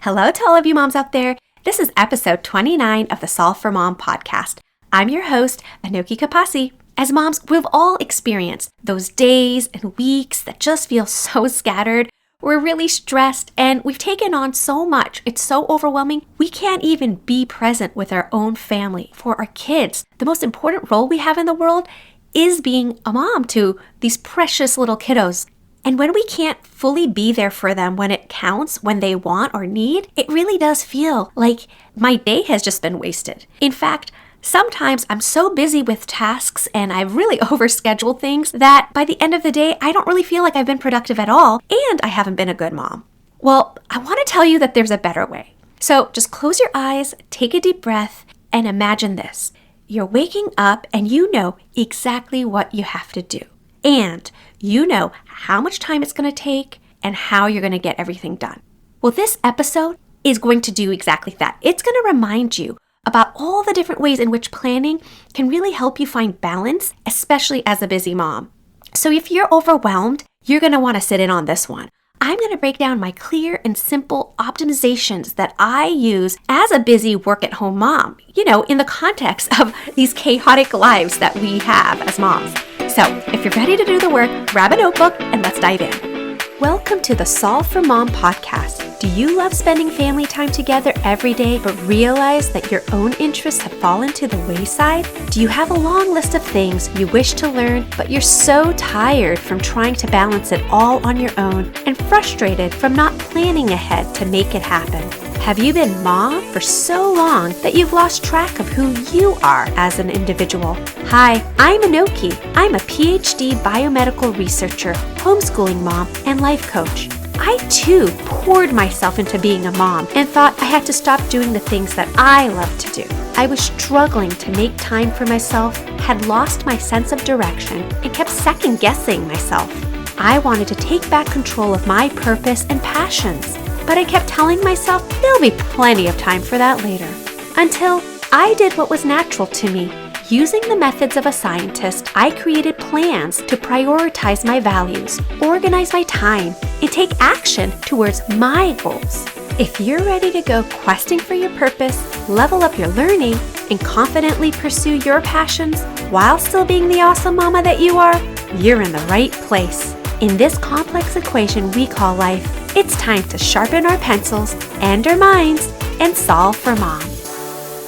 Hello to all of you moms out there. This is episode 29 of the Solve for Mom podcast. I'm your host, Anoki Kapasi. As moms, we've all experienced those days and weeks that just feel so scattered. We're really stressed and we've taken on so much. It's so overwhelming. We can't even be present with our own family. For our kids, the most important role we have in the world is being a mom to these precious little kiddos. And when we can't fully be there for them when it counts, when they want or need, it really does feel like my day has just been wasted. In fact, sometimes I'm so busy with tasks and I've really overscheduled things that by the end of the day, I don't really feel like I've been productive at all and I haven't been a good mom. Well, I want to tell you that there's a better way. So just close your eyes, take a deep breath, and imagine this. You're waking up and you know exactly what you have to do. And you know how much time it's going to take and how you're going to get everything done. Well, this episode is going to do exactly that. It's going to remind you about all the different ways in which planning can really help you find balance, especially as a busy mom. So if you're overwhelmed, you're going to want to sit in on this one. I'm going to break down my clear and simple optimizations that I use as a busy work-at-home mom, in the context of these chaotic lives that we have as moms. So if you're ready to do the work, grab a notebook and let's dive in. Welcome to the Solve for Mom podcast. Do you love spending family time together every day but realize that your own interests have fallen to the wayside? Do you have a long list of things you wish to learn but you're so tired from trying to balance it all on your own and frustrated from not planning ahead to make it happen? Have you been mom for so long that you've lost track of who you are as an individual? Hi, I'm Anoki. I'm a PhD biomedical researcher, homeschooling mom, and life coach. I too poured myself into being a mom and thought I had to stop doing the things that I love to do. I was struggling to make time for myself, had lost my sense of direction, and kept second-guessing myself. I wanted to take back control of my purpose and passions, but I kept telling myself there'll be plenty of time for that later. Until I did what was natural to me. Using the methods of a scientist, I created plans to prioritize my values, organize my time, and take action towards my goals. If you're ready to go questing for your purpose, level up your learning, and confidently pursue your passions while still being the awesome mama that you are, you're in the right place. In this complex equation we call life, it's time to sharpen our pencils and our minds and solve for mom.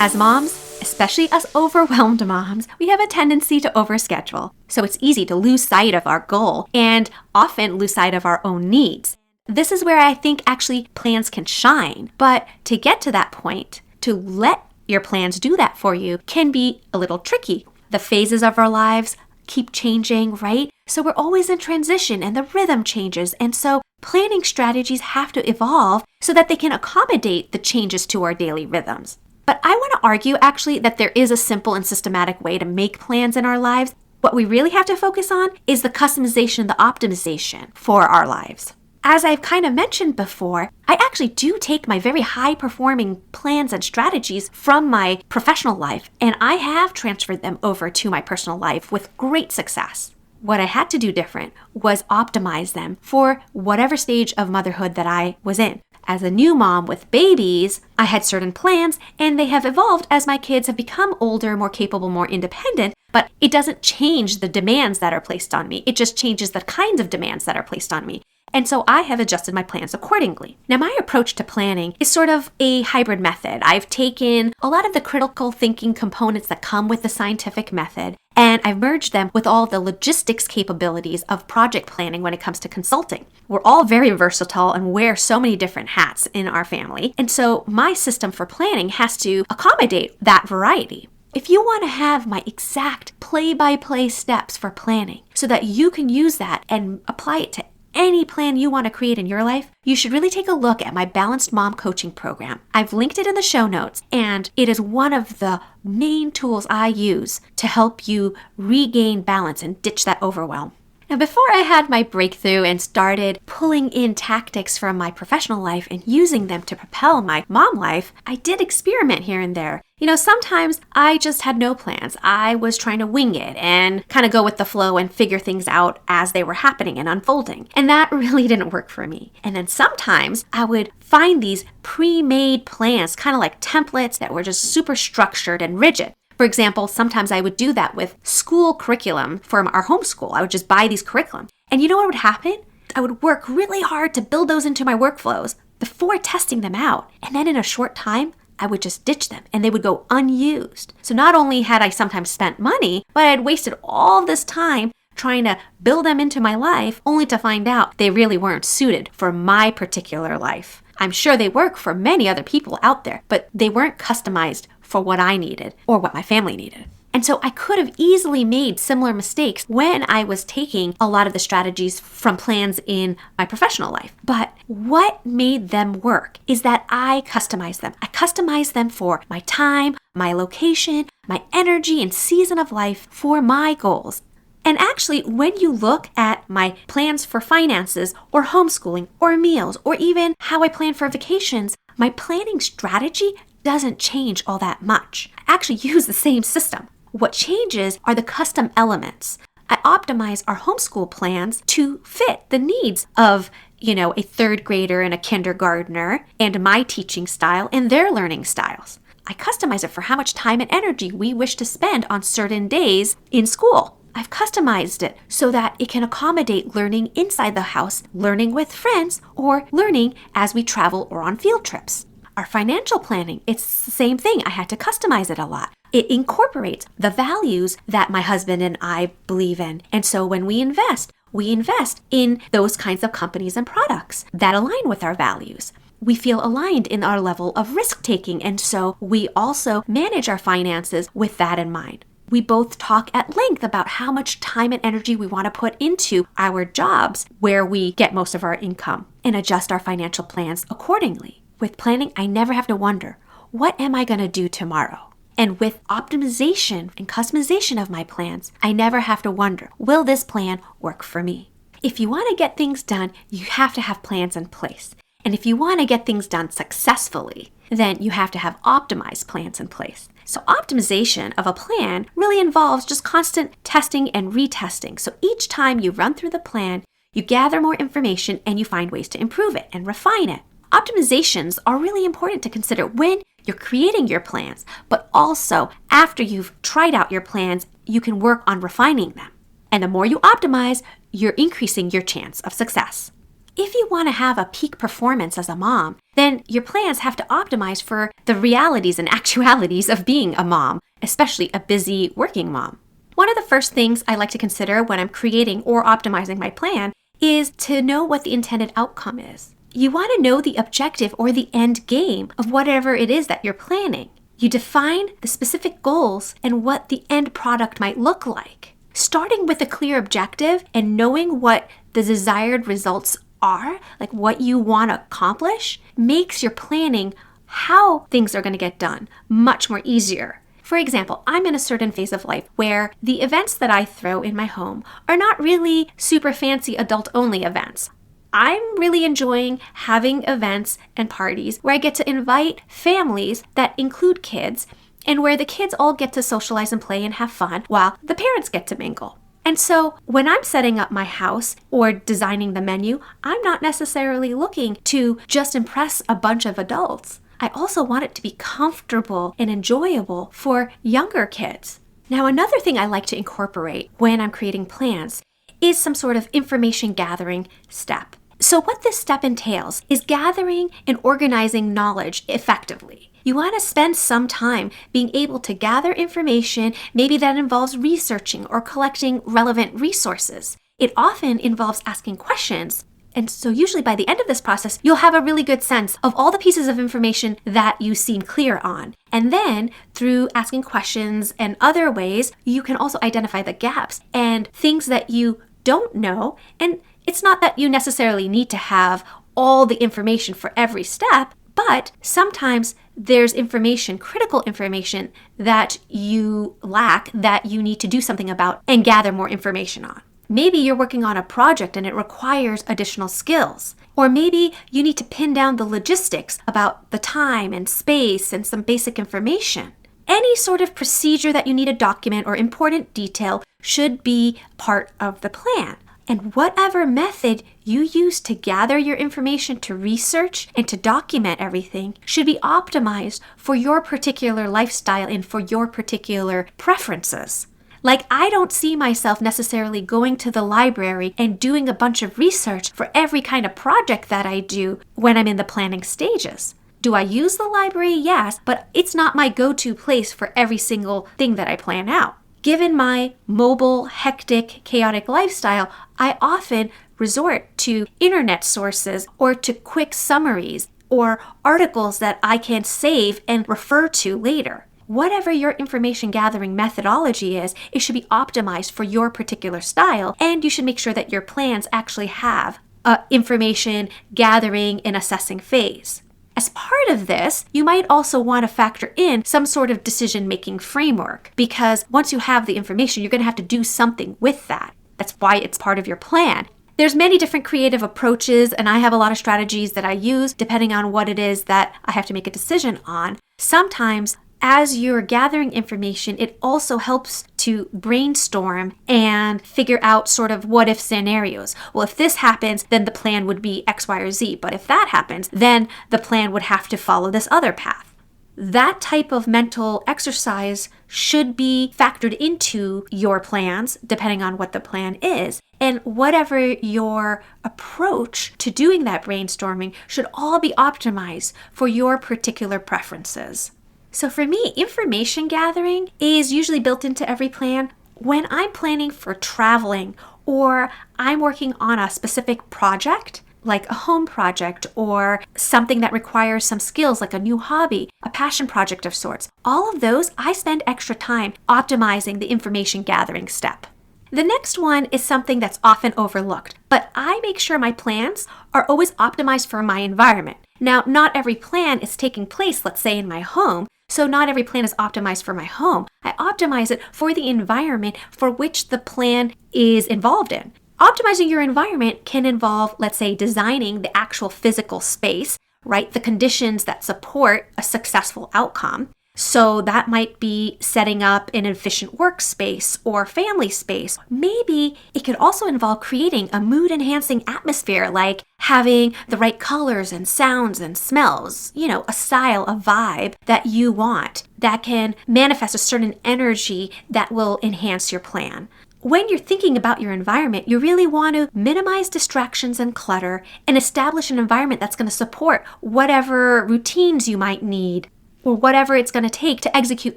As moms, especially us overwhelmed moms, we have a tendency to overschedule. So it's easy to lose sight of our goal and often lose sight of our own needs. This is where I think actually plans can shine. But to get to that point, to let your plans do that for you can be a little tricky. The phases of our lives keep changing, right? So we're always in transition and the rhythm changes. And so planning strategies have to evolve so that they can accommodate the changes to our daily rhythms. But I want to argue actually that there is a simple and systematic way to make plans in our lives. What we really have to focus on is the customization, the optimization for our lives. As I've kind of mentioned before, I actually do take my very high-performing plans and strategies from my professional life, and I have transferred them over to my personal life with great success. What I had to do different was optimize them for whatever stage of motherhood that I was in. As a new mom with babies, I had certain plans and they have evolved as my kids have become older, more capable, more independent, but it doesn't change the demands that are placed on me. It just changes the kinds of demands that are placed on me. And so I have adjusted my plans accordingly. Now, my approach to planning is sort of a hybrid method. I've taken a lot of the critical thinking components that come with the scientific method, and I've merged them with all the logistics capabilities of project planning when it comes to consulting. We're all very versatile and wear so many different hats in our family. And so my system for planning has to accommodate that variety. If you want to have my exact play-by-play steps for planning so that you can use that and apply it to any plan you want to create in your life, you should really take a look at my Balanced Mom Coaching Program. I've linked it in the show notes, and it is one of the main tools I use to help you regain balance and ditch that overwhelm. Now, before I had my breakthrough and started pulling in tactics from my professional life and using them to propel my mom life, I did experiment here and there. Sometimes I just had no plans. I was trying to wing it and kind of go with the flow and figure things out as they were happening and unfolding. And that really didn't work for me. And then sometimes I would find these pre-made plans, kind of like templates that were just super structured and rigid. For example, sometimes I would do that with school curriculum for our homeschool. I would just buy these curriculum. And you know what would happen? I would work really hard to build those into my workflows before testing them out. And then in a short time, I would just ditch them and they would go unused. So not only had I sometimes spent money, but I had wasted all this time trying to build them into my life only to find out they really weren't suited for my particular life. I'm sure they work for many other people out there, but they weren't customized for what I needed or what my family needed. And so I could have easily made similar mistakes when I was taking a lot of the strategies from plans in my professional life. But what made them work is that I customized them. I customized them for my time, my location, my energy, and season of life for my goals. And actually, when you look at my plans for finances or homeschooling or meals or even how I plan for vacations, my planning strategy doesn't change all that much. I actually use the same system. What changes are the custom elements. I optimize our homeschool plans to fit the needs of, a third grader and a kindergartner and my teaching style and their learning styles. I customize it for how much time and energy we wish to spend on certain days in school. I've customized it so that it can accommodate learning inside the house, learning with friends, or learning as we travel or on field trips. Our financial planning, it's the same thing. I had to customize it a lot. It incorporates the values that my husband and I believe in. And so when we invest in those kinds of companies and products that align with our values. We feel aligned in our level of risk taking. And so we also manage our finances with that in mind. We both talk at length about how much time and energy we want to put into our jobs where we get most of our income and adjust our financial plans accordingly. With planning, I never have to wonder, what am I going to do tomorrow? And with optimization and customization of my plans, I never have to wonder, will this plan work for me? If you want to get things done, you have to have plans in place. And if you want to get things done successfully, then you have to have optimized plans in place. So optimization of a plan really involves just constant testing and retesting. So each time you run through the plan, you gather more information and you find ways to improve it and refine it. Optimizations are really important to consider when you're creating your plans, but also after you've tried out your plans, you can work on refining them. And the more you optimize, you're increasing your chance of success. If you want to have a peak performance as a mom, then your plans have to optimize for the realities and actualities of being a mom, especially a busy working mom. One of the first things I like to consider when I'm creating or optimizing my plan is to know what the intended outcome is. You want to know the objective or the end game of whatever it is that you're planning. You define the specific goals and what the end product might look like. Starting with a clear objective and knowing what the desired results are, like what you want to accomplish, makes your planning how things are going to get done much more easier. For example, I'm in a certain phase of life where the events that I throw in my home are not really super fancy adult-only events. I'm really enjoying having events and parties where I get to invite families that include kids and where the kids all get to socialize and play and have fun while the parents get to mingle. And so when I'm setting up my house or designing the menu, I'm not necessarily looking to just impress a bunch of adults. I also want it to be comfortable and enjoyable for younger kids. Now, another thing I like to incorporate when I'm creating plans is some sort of information gathering step. So what this step entails is gathering and organizing knowledge effectively. You want to spend some time being able to gather information. Maybe that involves researching or collecting relevant resources. It often involves asking questions. And so usually by the end of this process, you'll have a really good sense of all the pieces of information that you seem clear on. And then through asking questions and other ways, you can also identify the gaps and things that you don't know. And it's not that you necessarily need to have all the information for every step, but sometimes there's information, critical information, that you lack that you need to do something about and gather more information on. Maybe you're working on a project and it requires additional skills. Or maybe you need to pin down the logistics about the time and space and some basic information. Any sort of procedure that you need to document or important detail should be part of the plan. And whatever method you use to gather your information, to research and to document everything should be optimized for your particular lifestyle and for your particular preferences. Like, I don't see myself necessarily going to the library and doing a bunch of research for every kind of project that I do when I'm in the planning stages. Do I use the library? Yes, but it's not my go-to place for every single thing that I plan out. Given my mobile, hectic, chaotic lifestyle, I often resort to internet sources or to quick summaries or articles that I can save and refer to later. Whatever your information gathering methodology is, it should be optimized for your particular style, and you should make sure that your plans actually have a information gathering and assessing phase. As part of this, you might also want to factor in some sort of decision-making framework, because once you have the information, you're going to have to do something with that. That's why it's part of your plan. There's many different creative approaches, and I have a lot of strategies that I use depending on what it is that I have to make a decision on. Sometimes, as you're gathering information, it also helps to brainstorm and figure out sort of what if scenarios. Well, if this happens, then the plan would be X, Y, or Z. But if that happens, then the plan would have to follow this other path. That type of mental exercise should be factored into your plans, depending on what the plan is. And whatever your approach to doing that brainstorming should all be optimized for your particular preferences. So for me, information gathering is usually built into every plan. When I'm planning for traveling or I'm working on a specific project, like a home project or something that requires some skills like a new hobby, a passion project of sorts, all of those, I spend extra time optimizing the information gathering step. The next one is something that's often overlooked, but I make sure my plans are always optimized for my environment. Now, not every plan is taking place, let's say, in my home, so not every plan is optimized for my home. I optimize it for the environment for which the plan is involved in. Optimizing your environment can involve, let's say, designing the actual physical space, right? The conditions that support a successful outcome. So that might be setting up an efficient workspace or family space. Maybe it could also involve creating a mood-enhancing atmosphere, like having the right colors and sounds and smells, a style, a vibe that you want that can manifest a certain energy that will enhance your plan. When you're thinking about your environment, you really want to minimize distractions and clutter and establish an environment that's going to support whatever routines you might need or whatever it's going to take to execute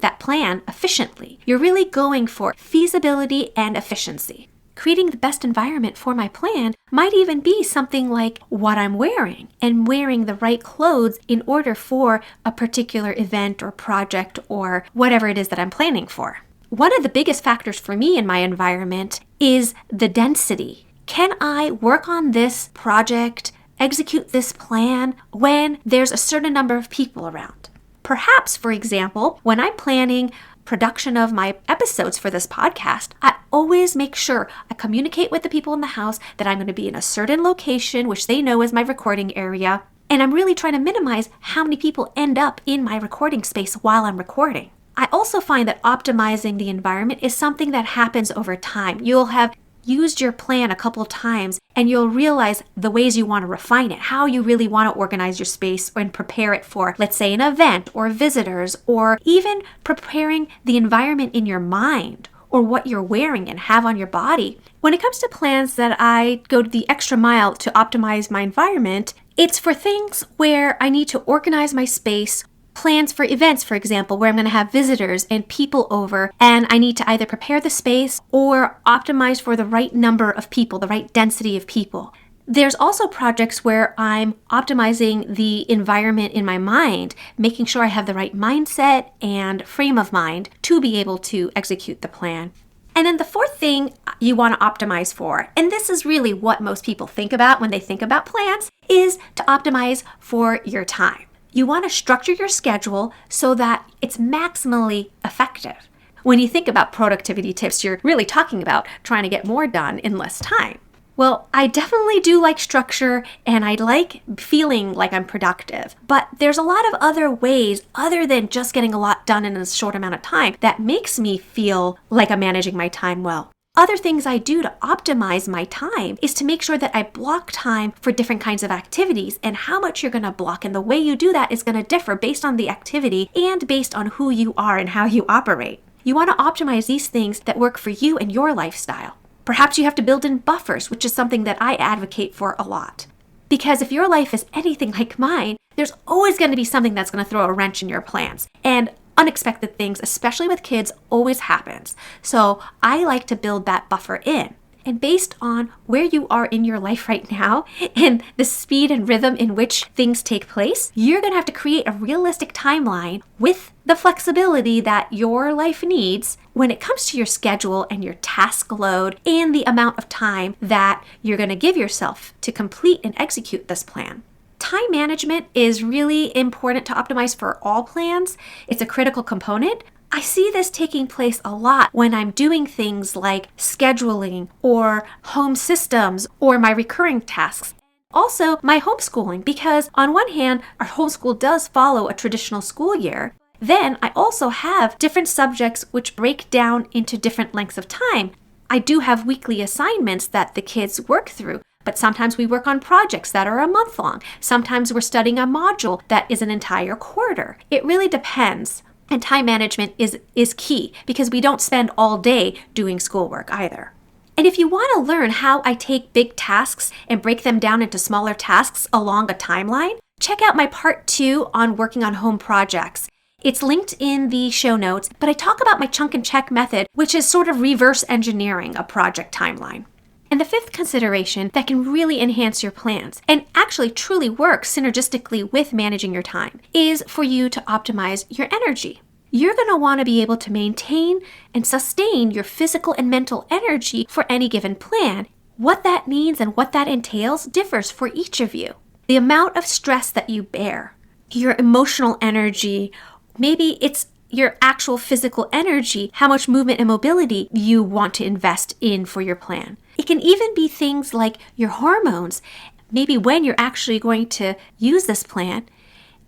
that plan efficiently. You're really going for feasibility and efficiency. Creating the best environment for my plan might even be something like what I'm wearing and wearing the right clothes in order for a particular event or project or whatever it is that I'm planning for. One of the biggest factors for me in my environment is the density. Can I work on this project, execute this plan when there's a certain number of people around? Perhaps, for example, when I'm planning production of my episodes for this podcast, I always make sure I communicate with the people in the house that I'm going to be in a certain location, which they know is my recording area. And I'm really trying to minimize how many people end up in my recording space while I'm recording. I also find that optimizing the environment is something that happens over time. You'll have used your plan a couple of times and you'll realize the ways you want to refine it, how you really want to organize your space and prepare it for, let's say, an event or visitors, or even preparing the environment in your mind or what you're wearing and have on your body. When it comes to plans that I go to the extra mile to optimize my environment, it's for things where I need to organize my space. Plans for events, for example, where I'm going to have visitors and people over, and I need to either prepare the space or optimize for the right number of people, the right density of people. There's also projects where I'm optimizing the environment in my mind, making sure I have the right mindset and frame of mind to be able to execute the plan. And then the fourth thing you want to optimize for, and this is really what most people think about when they think about plans, is to optimize for your time. You want to structure your schedule so that it's maximally effective. when you think about productivity tips, you're really talking about trying to get more done in less time. Well, I definitely do like structure and I like feeling like I'm productive, but there's a lot of other ways other than just getting a lot done in a short amount of time that makes me feel like I'm managing my time well. Other things I do to optimize my time is to make sure that I block time for different kinds of activities and how much you're going to block. And the way you do that is going to differ based on the activity and based on who you are and how you operate. You want to optimize these things that work for you and your lifestyle. Perhaps you have to build in buffers, which is something that I advocate for a lot. Because if your life is anything like mine, there's always going to be something that's going to throw a wrench in your plans. And unexpected things, especially with kids, always happens. So I like to build that buffer in. And based on where you are in your life right now and the speed and rhythm in which things take place, you're going to have to create a realistic timeline with the flexibility that your life needs when it comes to your schedule and your task load and the amount of time that you're going to give yourself to complete and execute this plan. Time management is really important to optimize for all plans. It's a critical component. I see this taking place a lot when I'm doing things like scheduling or home systems or my recurring tasks. Also, my homeschooling, because on one hand, our homeschool does follow a traditional school year. Then I also have different subjects which break down into different lengths of time. I do have weekly assignments that the kids work through, but sometimes we work on projects that are a month long. Sometimes we're studying a module that is an entire quarter. It really depends. And time management is key because we don't spend all day doing schoolwork either. And if you want to learn how I take big tasks and break them down into smaller tasks along a timeline, check out my part 2 on working on home projects. It's linked in the show notes, but I talk about my chunk and check method, which is sort of reverse engineering a project timeline. And the fifth consideration that can really enhance your plans and actually truly work synergistically with managing your time is for you to optimize your energy. You're going to want to be able to maintain and sustain your physical and mental energy for any given plan. What that means and what that entails differs for each of you. The amount of stress that you bear, your emotional energy, maybe it's your actual physical energy, how much movement and mobility you want to invest in for your plan. It can even be things like your hormones, maybe when you're actually going to use this plan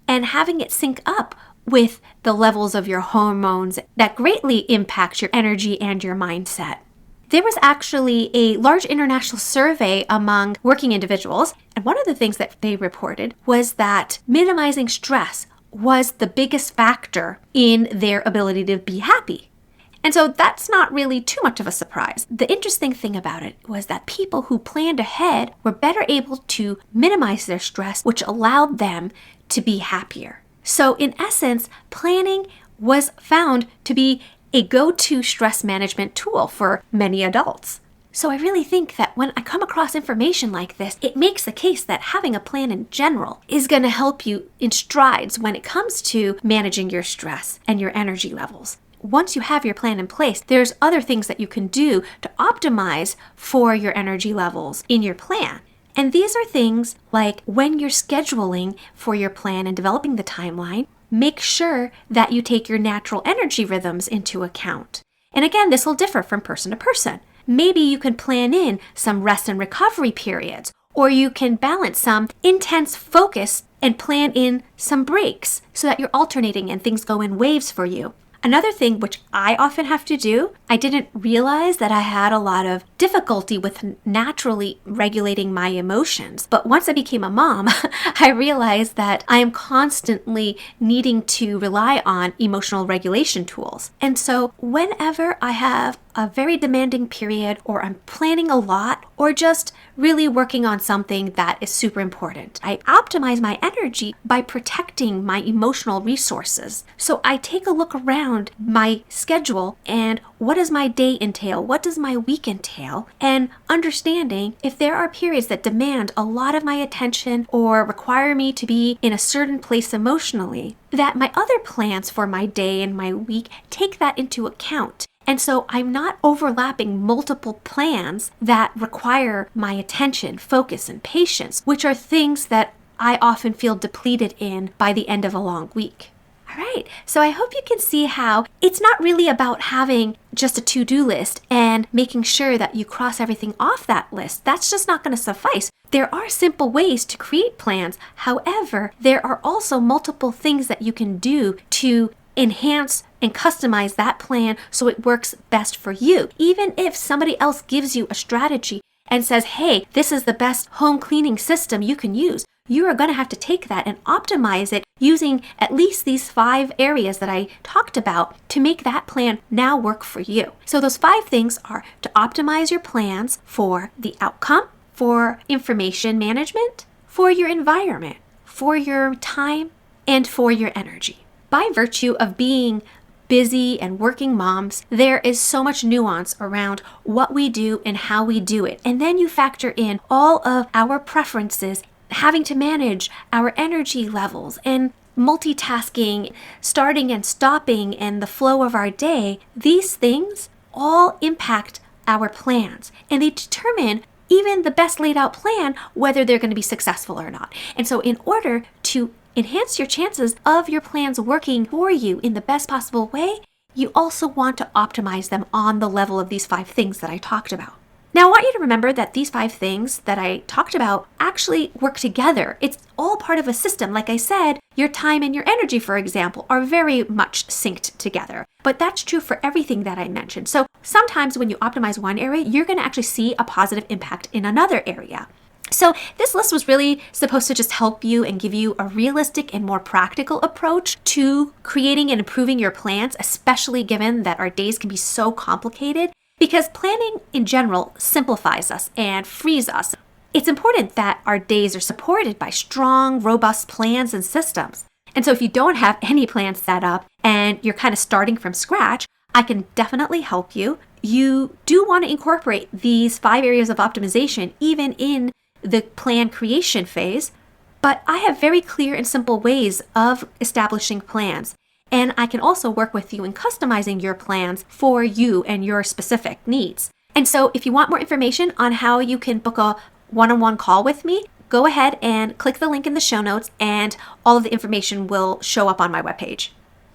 and having it sync up with the levels of your hormones that greatly impact your energy and your mindset. There was actually a large international survey among working individuals, and one of the things that they reported was that minimizing stress was the biggest factor in their ability to be happy. And so that's not really too much of a surprise. The interesting thing about it was that people who planned ahead were better able to minimize their stress, which allowed them to be happier. So in essence, planning was found to be a go-to stress management tool for many adults. So I really think that when I come across information like this, it makes the case that having a plan in general is going to help you in strides when it comes to managing your stress and your energy levels. Once you have your plan in place, there's other things that you can do to optimize for your energy levels in your plan. And these are things like when you're scheduling for your plan and developing the timeline, make sure that you take your natural energy rhythms into account. And again, this will differ from person to person. Maybe you can plan in some rest and recovery periods, or you can balance some intense focus and plan in some breaks so that you're alternating and things go in waves for you. Another thing which I often have to do, I didn't realize that I had a lot of difficulty with naturally regulating my emotions. But once I became a mom, I realized that I am constantly needing to rely on emotional regulation tools. And so whenever I have a very demanding period, or I'm planning a lot, or just really working on something that is super important, I optimize my energy by protecting my emotional resources. So I take a look around my schedule and what does my day entail? What does my week entail? And understanding if there are periods that demand a lot of my attention or require me to be in a certain place emotionally, that my other plans for my day and my week take that into account. And so I'm not overlapping multiple plans that require my attention, focus, and patience, which are things that I often feel depleted in by the end of a long week. I All right, so I hope you can see how it's not really about having just a to-do list and making sure that you cross everything off that list. That's just not going to suffice. There are simple ways to create plans. However, there are also multiple things that you can do to enhance and customize that plan so it works best for you. Even if somebody else gives you a strategy and says, hey, this is the best home cleaning system you can use, you are going to have to take that and optimize it using at least these 5 areas that I talked about to make that plan now work for you. So those 5 things are to optimize your plans for the outcome, for information management, for your environment, for your time, and for your energy. By virtue of being busy and working moms, there is so much nuance around what we do and how we do it. And then you factor in all of our preferences, having to manage our energy levels and multitasking, starting and stopping, and the flow of our day. These things all impact our plans, and they determine even the best laid out plan, whether they're going to be successful or not. And so in order to enhance your chances of your plans working for you in the best possible way, you also want to optimize them on the level of these 5 things that I talked about. Now, I want you to remember that these 5 things that I talked about actually work together. It's all part of a system. Like I said, your time and your energy, for example, are very much synced together. But that's true for everything that I mentioned. So sometimes when you optimize one area, you're going to actually see a positive impact in another area. So this list was really supposed to just help you and give you a realistic and more practical approach to creating and improving your plans, especially given that our days can be so complicated. Because planning in general simplifies us and frees us. It's important that our days are supported by strong, robust plans and systems. And so if you don't have any plans set up and you're kind of starting from scratch, I can definitely help you. You do want to incorporate these 5 areas of optimization even in the plan creation phase, but I have very clear and simple ways of establishing plans. And I can also work with you in customizing your plans for you and your specific needs. And so if you want more information on how you can book a one-on-one call with me, go ahead and click the link in the show notes and all of the information will show up on my webpage.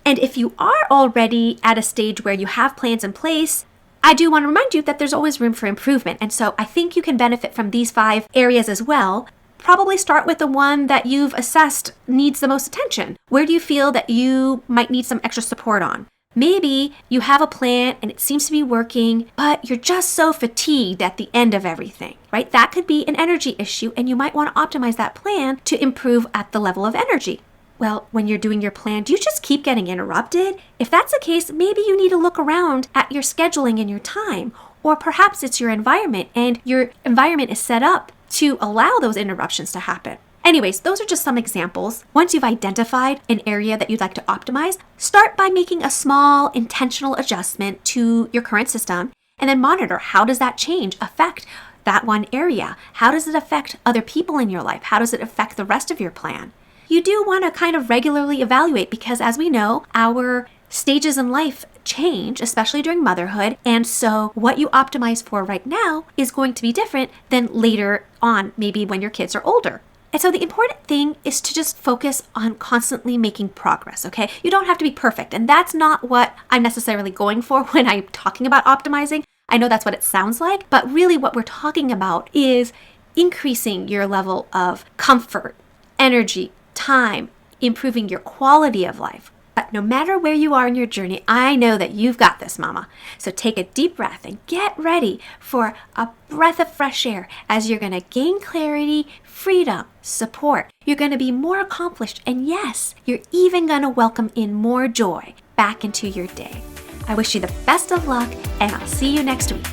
And if you are already at a stage where you have plans in place, I do want to remind you that there's always room for improvement. And so I think you can benefit from these 5 areas as well. Probably start with the one that you've assessed needs the most attention. Where do you feel that you might need some extra support on? Maybe you have a plan and it seems to be working, but you're just so fatigued at the end of everything, right? That could be an energy issue, and you might want to optimize that plan to improve at the level of energy. Well, when you're doing your plan, do you just keep getting interrupted? If that's the case, maybe you need to look around at your scheduling and your time, or perhaps it's your environment and your environment is set up to allow those interruptions to happen. Anyways, those are just some examples. Once you've identified an area that you'd like to optimize, start by making a small intentional adjustment to your current system and then monitor how does that change affect that one area? How does it affect other people in your life? How does it affect the rest of your plan? You do want to kind of regularly evaluate because, as we know, our stages in life change, especially during motherhood. And so what you optimize for right now is going to be different than later on, maybe when your kids are older. And so the important thing is to just focus on constantly making progress, okay? You don't have to be perfect. And that's not what I'm necessarily going for when I'm talking about optimizing. I know that's what it sounds like, but really what we're talking about is increasing your level of comfort, energy, time, improving your quality of life. But no matter where you are in your journey, I know that you've got this, mama. So take a deep breath and get ready for a breath of fresh air as you're going to gain clarity, freedom, support. You're going to be more accomplished. And yes, you're even going to welcome in more joy back into your day. I wish you the best of luck, and I'll see you next week.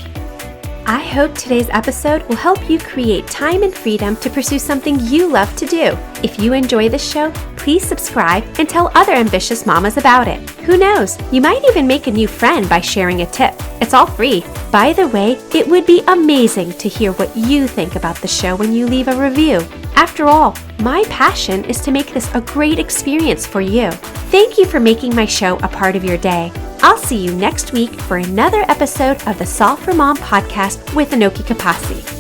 I hope today's episode will help you create time and freedom to pursue something you love to do. If you enjoy this show, please subscribe and tell other ambitious mamas about it. Who knows, you might even make a new friend by sharing a tip. It's all free. By the way, it would be amazing to hear what you think about the show when you leave a review. After all, my passion is to make this a great experience for you. Thank you for making my show a part of your day. I'll see you next week for another episode of the Solve for Mom podcast with Anoki Kapasi.